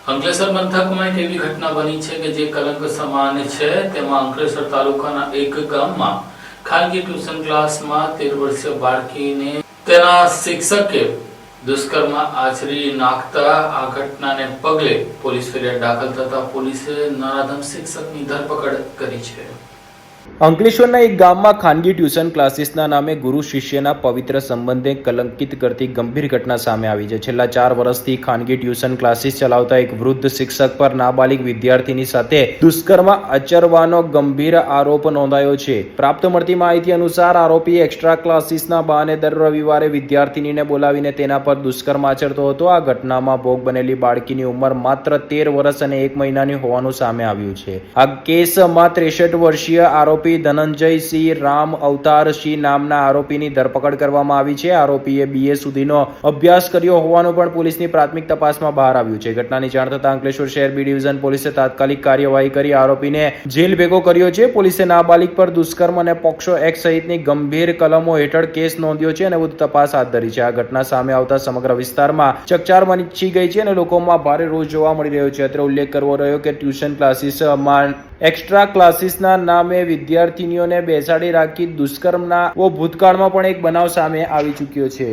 અંકલેશ્વર પંથકમાં એક એવી ઘટના બની છે કે જે કલંક સમાન છે। તેમાં અંકલેશ્વર તાલુકાના એક ગામમાં ખાનગી ટ્યુશન ક્લાસમાં 13 વર્ષીય બાળકીને તેના શિક્ષકે દુષ્કર્મ આચરી નાખતા આ ઘટનાને પગલે પોલીસ ફરિયાદ દાખલ થતા પોલીસે નરાધમ શિક્ષકની ધરપકડ કરી છે। અંકલેશ્વરના એક ગામમાં ખાનગી ટ્યુશન ક્લાસીસના નામે ગુરુ શિષ્યના પવિત્ર સંબંધને કલંકિત કરતી ગંભીર ઘટના સામે આવી છે। છેલ્લા 4 વર્ષથી ખાનગી ટ્યુશન ક્લાસીસ ચલાવતા એક વૃદ્ધ શિક્ષક પર નાબાલિગ વિદ્યાર્થીની સાથે દુષ્કર્મ આચરવાનો ગંભીર આરોપ નોંધાયો છે। પ્રાપ્ત મળતી માહિતી અનુસાર આરોપી એક્સ્ટ્રા ક્લાસીસના બહાને દર રવિવારે વિદ્યાર્થીનીને બોલાવીને તેના પર દુષ્કર્મ આચરતો હતો। આ ઘટનામાં ભોગ બનેલી બાળકીની ઉંમર માત્ર 13 વર્ષ અને 1 મહિનાની હોવાનું સામે આવ્યું છે। આ કેસમાં 63 વર્ષીય આરોપી ધનંજયસિંહ રામ અવતારસિંહ નામના આરોપીની ધરપકડ કરવામાં આવી છે। આરોપીએ BA સુધીનો અભ્યાસ કર્યો હોવાનું પણ પોલીસની પ્રાથમિક તપાસમાં બહાર આવ્યું છે। ઘટનાની જાણ થતાં અંકલેશ્વર શહેર B ડિવિઝન પોલીસે તાત્કાલિક કાર્યવાહી કરી આરોપીને જેલ ભેગો કર્યો છે। પોલીસે નાબાલિગ પર દુષ્કર્મ અને પોક્સો એક્ટ સહિતની ગંભીર કલમો હેઠળ કેસ નોંધ્યો છે અને વધુ તપાસ હાથ ધરી છે। આ ઘટના સામે આવતા સમગ્ર વિસ્તારમાં ચકચાર મચી ગઈ છે અને લોકોમાં ભારે રોષ જોવા મળી રહ્યો છે। અત્રે ઉલ્લેખ કરવો રહ્યો કે ટ્યુશન ક્લાસીસમાં એક્સ્ટ્રા ક્લાસીસના નામે વિદ્યાર્થીનીઓને બેસાડી રાખી દુષ્કર્મના ભૂતકાળમાં પણ એક બનાવ સામે આવી ચૂક્યો છે।